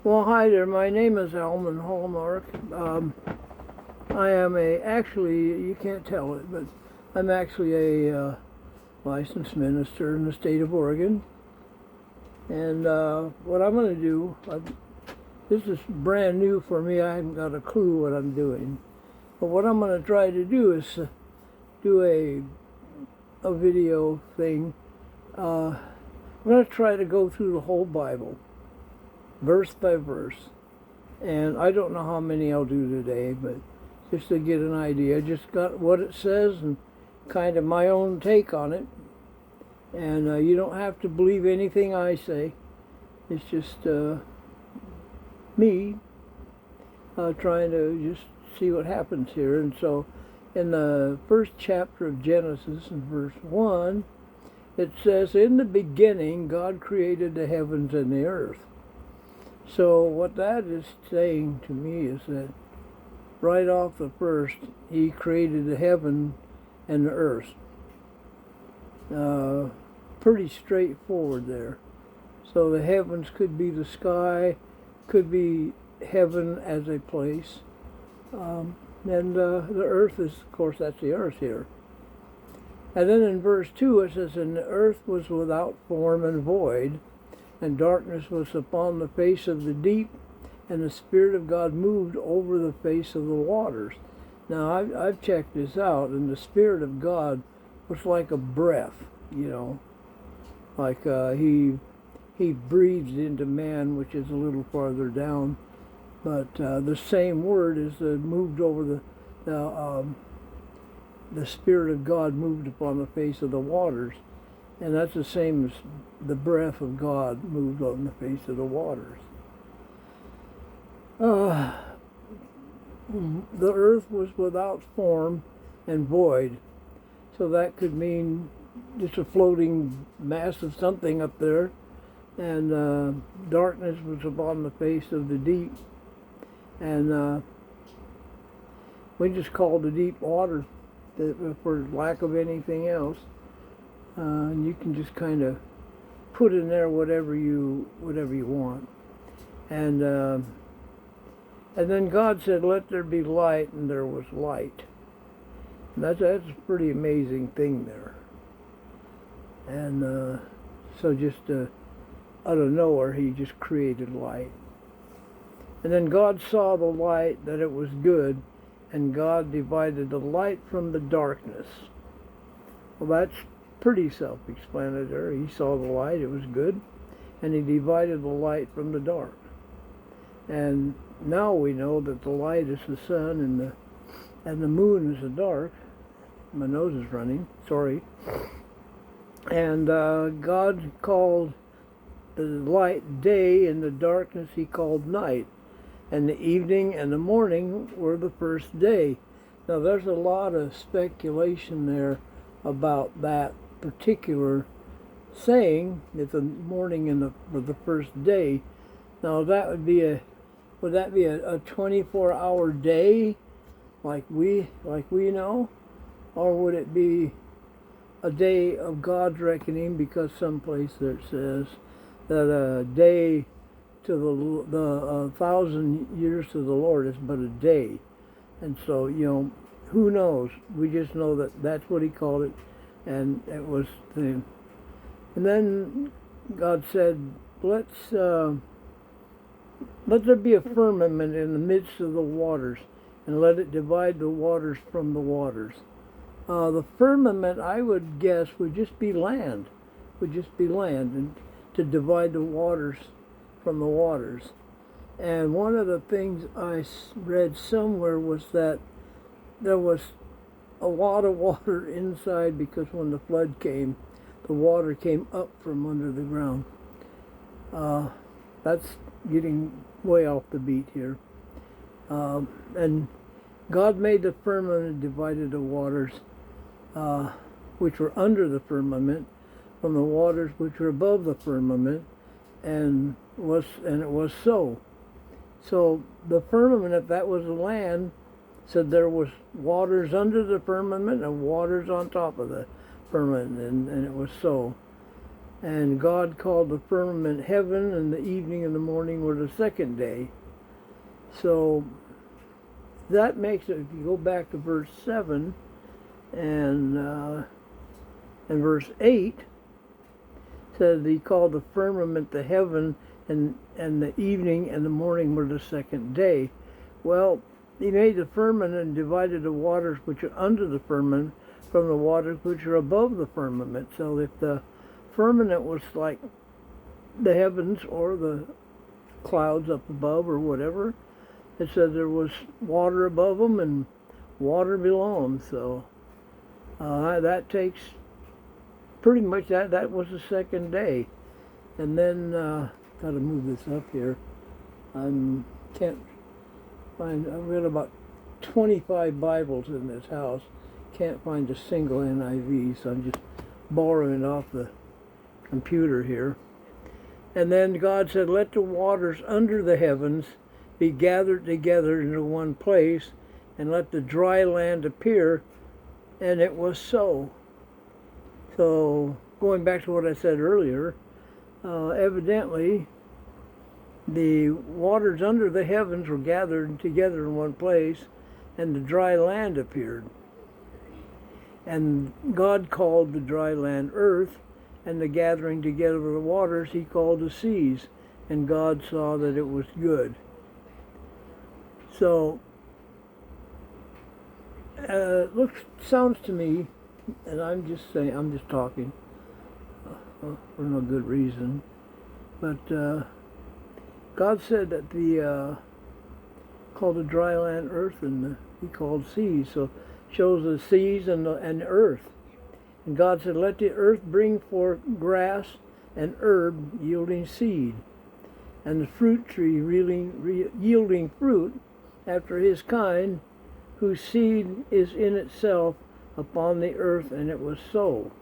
Well, hi there. My name is Almon Hallmark. I am actually, you can't tell it, but I'm actually a licensed minister in the state of Oregon. And what I'm going to do, this is brand new for me. I haven't got a clue what I'm doing. But what I'm going to try to do is do a video thing. I'm going to try to go through the whole Bible, verse by verse. And I don't know how many I'll do today, but just to get an idea. I just got what it says and kind of my own take on it. And you don't have to believe anything I say. It's just me trying to just see what happens here. And so in the first chapter of Genesis, in verse 1, it says, "In the beginning, God created the heavens and the earth." So what that is saying to me is that right off the first, he created the heaven and the earth. Pretty straightforward there. So the heavens could be the sky, could be heaven as a place. And the earth is, of course, that's the earth here. And then in verse 2 it says, "And the earth was without form and void, and darkness was upon the face of the deep, and the Spirit of God moved over the face of the waters." Now, I've checked this out, and the Spirit of God was like a breath, like he breathed into man, which is a little farther down. But the same word is moved over the Spirit of God moved upon the face of the waters. And that's the same as the breath of God moved on the face of the waters. The earth was without form and void. So that could mean just a floating mass of something up there. And darkness was upon the face of the deep. And we just call the deep water for lack of anything else. And you can just kind of put in there whatever you want. And then God said, "Let there be light," and there was light. And that's a pretty amazing thing there. And so just out of nowhere, he just created light. And then God saw the light, that it was good, and God divided the light from the darkness. Well, that's pretty self-explanatory. He saw the light, it was good, and he divided the light from the dark. And now we know that the light is the sun and the moon is the dark. My nose is running, sorry. And God called the light day, and the darkness he called night. And the evening and the morning were the first day. Now there's a lot of speculation there about that particular saying, that the morning and the first day. Now that would be a 24-hour day, like we know, or would it be a day of God's reckoning? Because someplace there it says that a day to the 1,000 years to the Lord is but a day. And so, who knows? We just know that that's what he called it, and it was the. And then God said, let there be a firmament in the midst of the waters, and let it divide the waters from the waters. The firmament, I would guess, would just be land, and to divide the waters from the waters. And one of the things I read somewhere was that there was a lot of water inside, because when the flood came, the water came up from under the ground. That's getting way off the beat here. And God made the firmament and divided the waters which were under the firmament from the waters which were above the firmament, and it was so. So the firmament, if that was the land, said there was waters under the firmament and waters on top of the firmament, and it was so. And God called the firmament heaven, and the evening and the morning were the second day. So that makes it, if you go back to verse 7 and verse 8, says he called the firmament the heaven, and the evening and the morning were the second day. Well, he made the firmament and divided the waters which are under the firmament from the waters which are above the firmament. So if the firmament was like the heavens or the clouds up above or whatever, it said there was water above them and water below them. So that takes pretty much that was the second day. And then got to move this up here. Can't find. I've got about 25 Bibles in this house. Can't find a single NIV, so I'm just borrowing off the computer here. And then God said, "Let the waters under the heavens be gathered together into one place, and let the dry land appear." And it was so. So going back to what I said earlier, evidently the waters under the heavens were gathered together in one place, and the dry land appeared. And God called the dry land earth, and the gathering together of the waters he called the seas. And God saw that it was good. So sounds to me, and I'm just talking for no good reason, but God said that called the dry land earth, and he called seas. So shows the seas and the earth. And God said, "Let the earth bring forth grass and herb yielding seed, and the fruit tree yielding fruit after his kind, whose seed is in itself upon the earth." And it was so.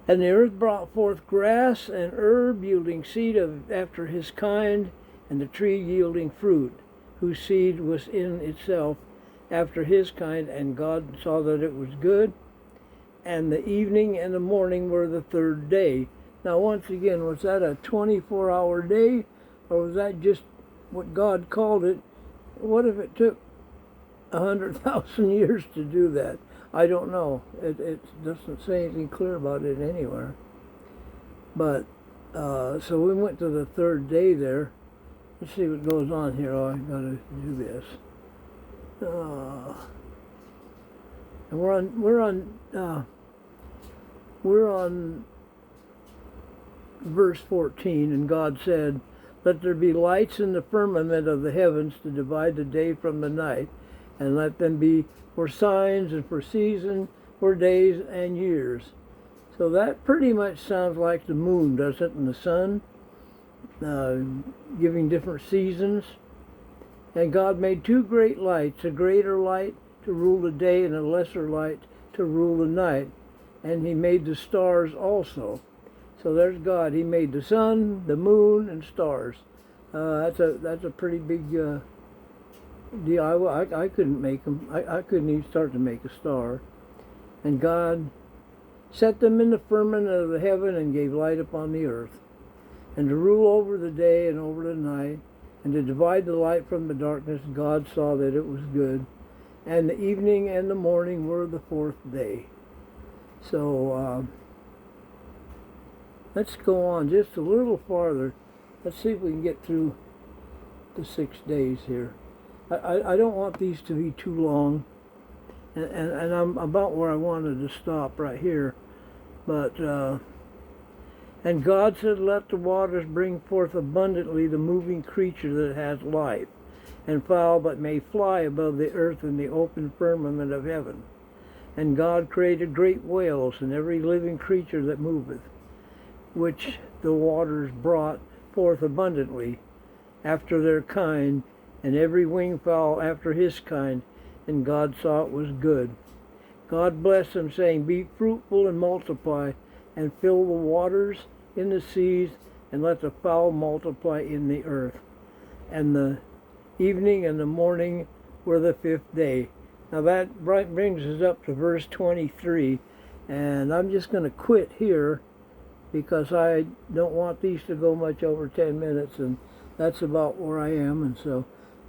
And the earth brought forth grass and herb yielding seed after his kind, and the tree yielding fruit, whose seed was in itself after his kind. And God saw that it was good. And the evening and the morning were the third day. Now, once again, was that a 24-hour day, or was that just what God called it? What if it took 100,000 years to do that? I don't know. It doesn't say anything clear about it anywhere. But so we went to the third day there. Let's see what goes on here. Oh, I gotta do this. And we're on verse 14, and God said, "Let there be lights in the firmament of the heavens to divide the day from the night, and let them be for signs and for seasons, for days and years." So that pretty much sounds like the moon, doesn't it, and the sun, giving different seasons. And God made two great lights, a greater light to rule the day and a lesser light to rule the night. And he made the stars also. So there's God. He made the sun, the moon, and stars. That's a pretty big deal. I couldn't make them. I couldn't even start to make a star. And God set them in the firmament of the heaven and gave light upon the earth, and to rule over the day and over the night, and to divide the light from the darkness. God saw that it was good. And the evening and the morning were the fourth day. So let's go on just a little farther. Let's see if we can get through the 6 days here. I don't want these to be too long, and I'm about where I wanted to stop right here. But and God said, "Let the waters bring forth abundantly the moving creature that has life, and fowl that may fly above the earth in the open firmament of heaven." And God created great whales and every living creature that moveth, which the waters brought forth abundantly after their kind, and every winged fowl after his kind. And God saw it was good. God blessed them, saying, "Be fruitful and multiply, and fill the waters in the seas, and let the fowl multiply in the earth." And the evening and the morning were the fifth day. Now that brings us up to verse 23, and I'm just going to quit here because I don't want these to go much over 10 minutes, and that's about where I am, and so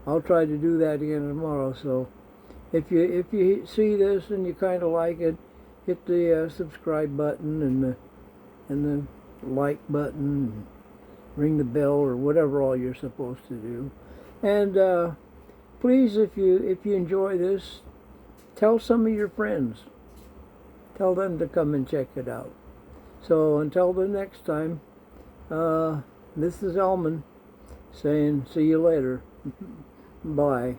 I'll try to do that again tomorrow. So if you see this and you kind of like it, hit the subscribe button and the like button, and ring the bell or whatever all you're supposed to do. And please, if you enjoy this, tell some of your friends. Tell them to come and check it out. So until the next time, this is Almon saying see you later. Bye.